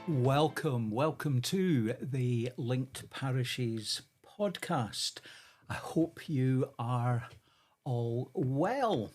Welcome to the Linked Parishes podcast. I hope you are all well.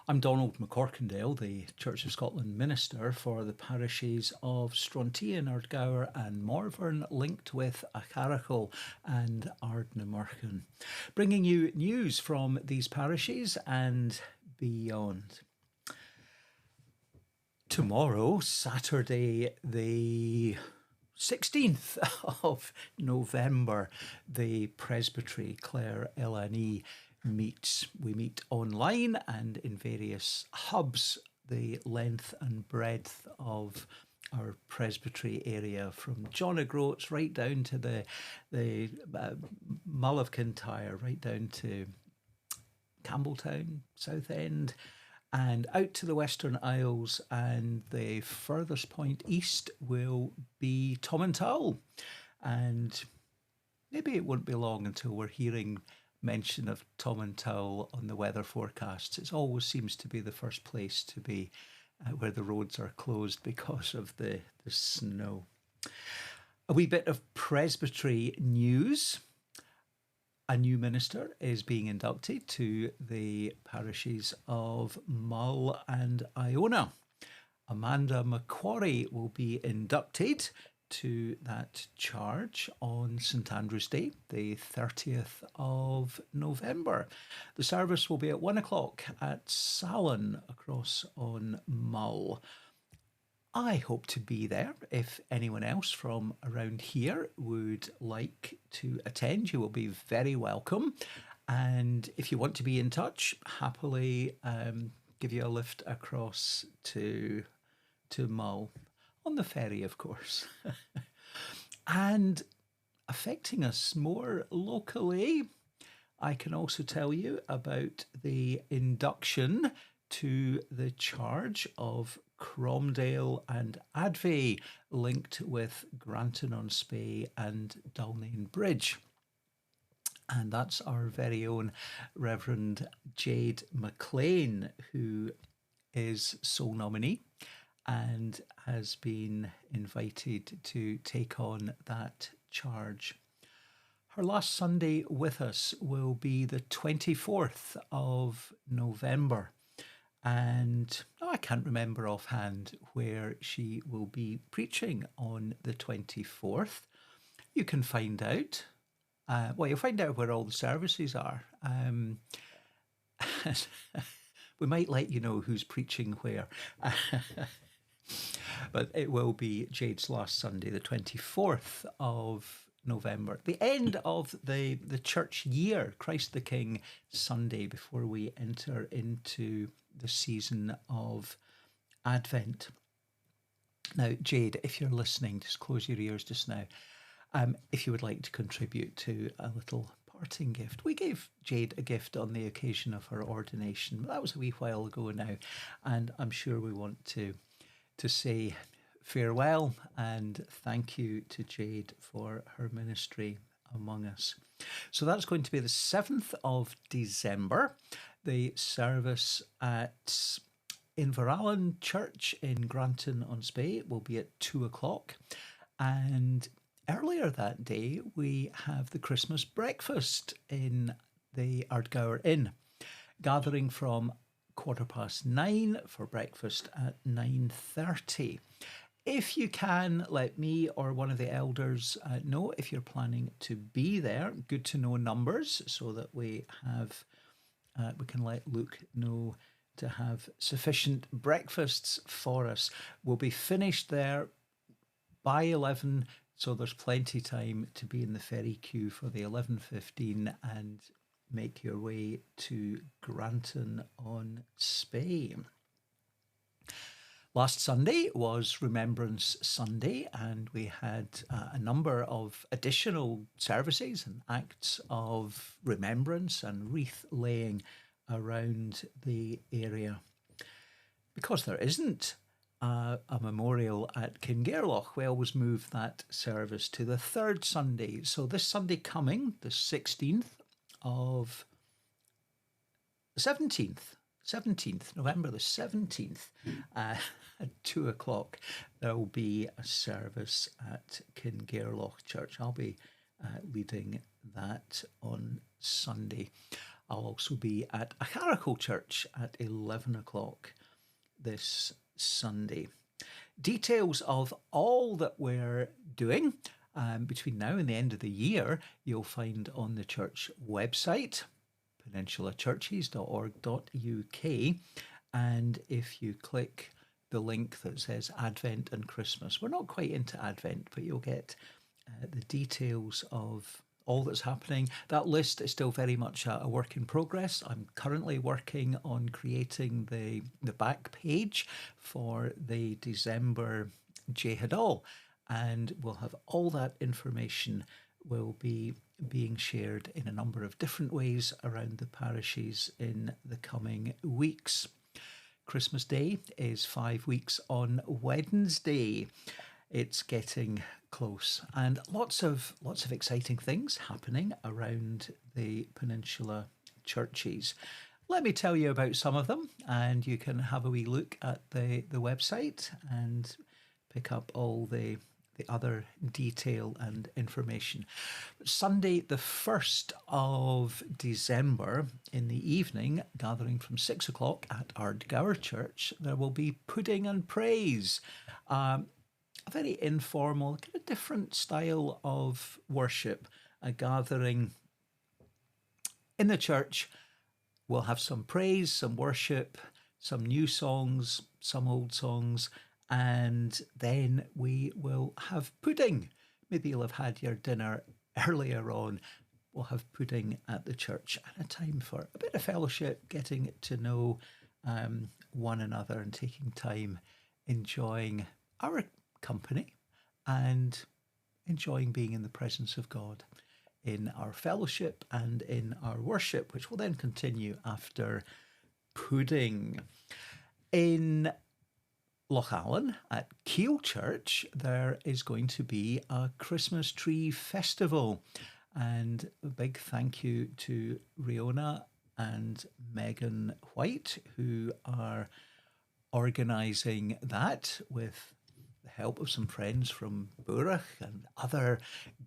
I'm Donald McCorkindale, the Church of Scotland minister for the parishes of Strontian, Ardgour and Morvern, linked with Acharacal and Ardnamurchan, bringing you news from these parishes and beyond. Tomorrow, Saturday, the 16th of November, the Presbytery Clare LNE meets. We meet online and in various hubs, the length and breadth of our presbytery area, from John O'Groats right down to the Mull of Kintyre, right down to Campbelltown, Southend, and out to the Western Isles, and the furthest point east will be Tomintoul. And maybe it won't be long until we're hearing mention of Tomintoul on the weather forecasts. It always seems to be the first place to be where the roads are closed because of the snow. A wee bit of presbytery news. A new minister is being inducted to the parishes of Mull and Iona. Amanda Macquarie will be inducted to that charge on St Andrew's Day, the 30th of November. The service will be at 1 o'clock at Salon across on Mull. I hope to be there. If anyone else from around here would like to attend, you will be very welcome. And if you want to be in touch, happily give you a lift across to Mull, on the ferry, of course. And affecting us more locally, I can also tell you about the induction to the charge of Cromdale and Advey, linked with Granton-on-Spey and Dalnane Bridge. And that's our very own Reverend Jade McLean, who is sole nominee and has been invited to take on that charge. Her last Sunday with us will be the 24th of November. And I can't remember offhand where she will be preaching on the 24th. You can find out. You'll find out where all the services are. We might let you know who's preaching where. But it will be Jade's last Sunday, the 24th of November, the end of the church year, Christ the King Sunday, before we enter into the season of Advent. Now, Jade, if you're listening, just close your ears just now. If you would like to contribute to a little parting gift. We gave Jade a gift on the occasion of her ordination, but that was a wee while ago now, and I'm sure we want to say farewell and thank you to Jade for her ministry among us. So that's going to be the 7th of December. The service at Inverallen Church in Granton-on-Spey will be at 2 o'clock. And earlier that day, we have the Christmas breakfast in the Ardgour Inn, gathering from 9:15 for breakfast at 9:30. If you can, let me or one of the elders know if you're planning to be there. Good to know numbers so that we can let Luke know to have sufficient breakfasts for us. We'll be finished there by 11, so there's plenty time to be in the ferry queue for the 11:15 and make your way to Granton-on-Spey. Last Sunday was Remembrance Sunday, and we had a number of additional services and acts of remembrance and wreath laying around the area. Because there isn't a memorial at Kingairloch, we always move that service to the third Sunday. So this Sunday coming, the 17th 17th, November the 17th, at 2 o'clock, there will be a service at Kingairloch Church. I'll be leading that on Sunday. I'll also be at Acharacle Church at 11 o'clock this Sunday. Details of all that we're doing between now and the end of the year, you'll find on the church website, peninsulachurches.org.uk. And if you click the link that says Advent and Christmas, we're not quite into Advent, but you'll get the details of all that's happening. That list is still very much a work in progress. I'm currently working on creating the back page for the December Jehadal, and we'll have all that information will be being shared in a number of different ways around the parishes in the coming weeks. Christmas Day is 5 weeks on Wednesday. It's getting close, and lots of exciting things happening around the Peninsula churches. Let me tell you about some of them, and you can have a wee look at the website and pick up all the other detail and information. Sunday, the 1st of December, in the evening, gathering from 6 o'clock at Ardnamurchan Church, there will be pudding and praise. A very informal, kind of different style of worship, a gathering in the church. We'll have some praise, some worship, some new songs, some old songs, and then we will have pudding. Maybe you'll have had your dinner earlier on. We'll have pudding at the church, and a time for a bit of fellowship, getting to know one another and taking time enjoying our company and enjoying being in the presence of God in our fellowship and in our worship, which will then continue after pudding. In Loch Allen at Keele Church, there is going to be a Christmas tree festival, and a big thank you to Riona and Megan White, who are organising that with the help of some friends from Burach and other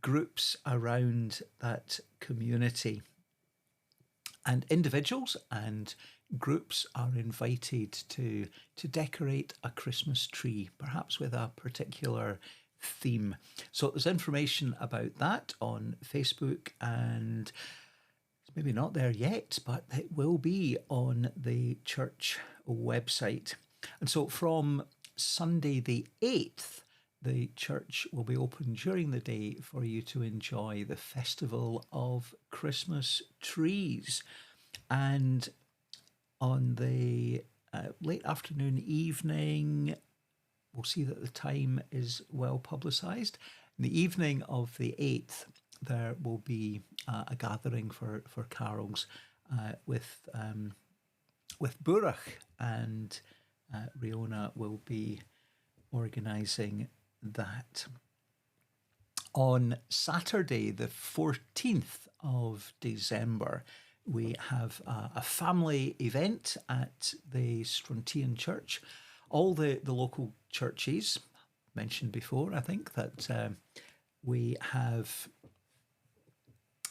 groups around that community. And individuals and groups are invited to decorate a Christmas tree, perhaps with a particular theme. So there's information about that on Facebook, and it's maybe not there yet, but it will be on the church website. And so from Sunday the 8th, the church will be open during the day for you to enjoy the Festival of Christmas Trees. And on the late afternoon, evening, we'll see that the time is well publicised. In the evening of the 8th, there will be a gathering for carols with Burach, and Riona will be organising that. On Saturday, the 14th of December, we have a family event at the Strontian Church. All the local churches, mentioned before, I think, that we have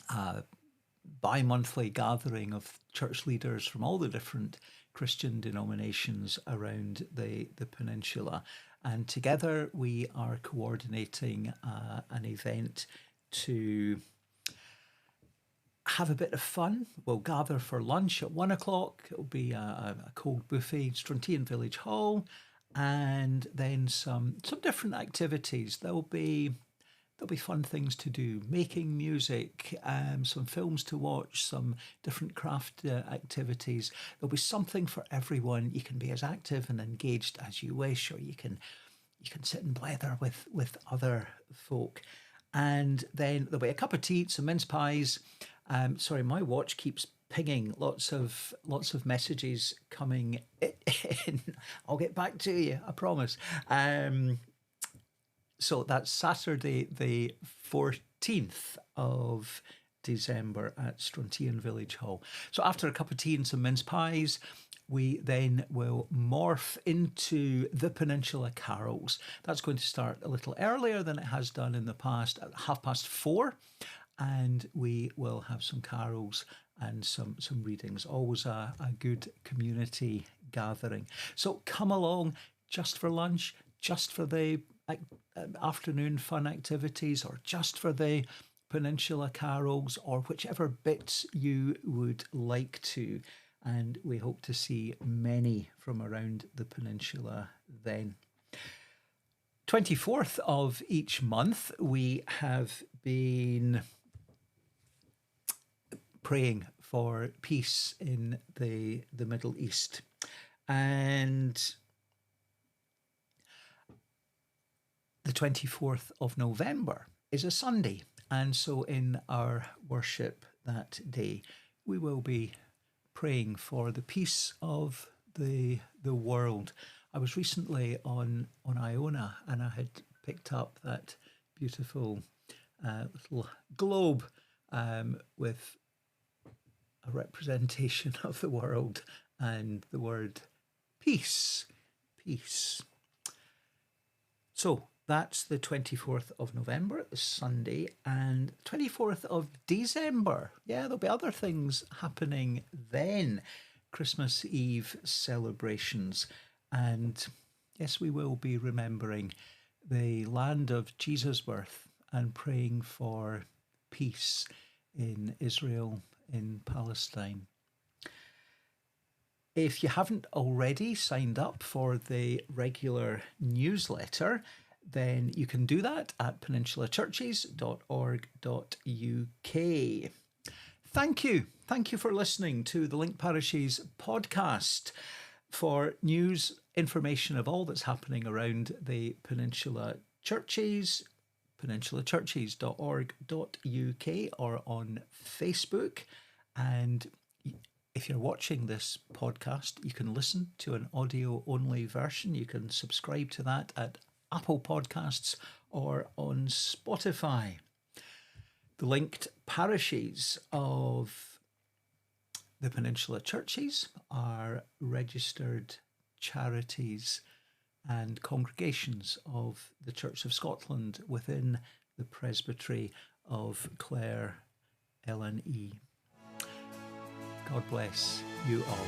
a bi-monthly gathering of church leaders from all the different Christian denominations around the peninsula. And together we are coordinating an event to have a bit of fun. We'll gather for lunch at 1 o'clock. It'll be a cold buffet, Strontian Village Hall, and then some different activities. There'll be fun things to do, making music, some films to watch, some different craft activities. There'll be something for everyone. You can be as active and engaged as you wish, or you can sit and blether with other folk. And then there'll be a cup of tea, some mince pies. Sorry, my watch keeps pinging. Lots of messages coming in. I'll get back to you, I promise. So that's Saturday, the 14th of December at Strontian Village Hall. So after a cup of tea and some mince pies, we then will morph into the Peninsula Carols. That's going to start a little earlier than it has done in the past, at 4:30, and we will have some carols and some readings. Always a good community gathering. So come along just for lunch, just for the afternoon fun activities, or just for the Peninsula Carols, or whichever bits you would like to. And we hope to see many from around the peninsula then. 24th of each month, we have been praying for peace in the Middle East. And the 24th of November is a Sunday. And so in our worship that day, we will be praying for the peace of the world. I was recently on Iona, and I had picked up that beautiful little globe with a representation of the world and the word peace. Peace. So that's the 24th of November, the Sunday, and 24th of December. Yeah, there'll be other things happening then. Christmas Eve celebrations. And yes, we will be remembering the land of Jesus' birth and praying for peace in Israel, in Palestine. If you haven't already signed up for the regular newsletter, then you can do that at peninsulachurches.org.uk. Thank you. Thank you for listening to the Linked Parishes podcast. For news, information of all that's happening around the Peninsula Churches, peninsulachurches.org.uk, or on Facebook. And if you're watching this podcast, you can listen to an audio-only version. You can subscribe to that at Apple Podcasts or on Spotify. The Linked Parishes of the Peninsula Churches are registered charities and congregations of the Church of Scotland within the Presbytery of Clare, LNE. God bless you all.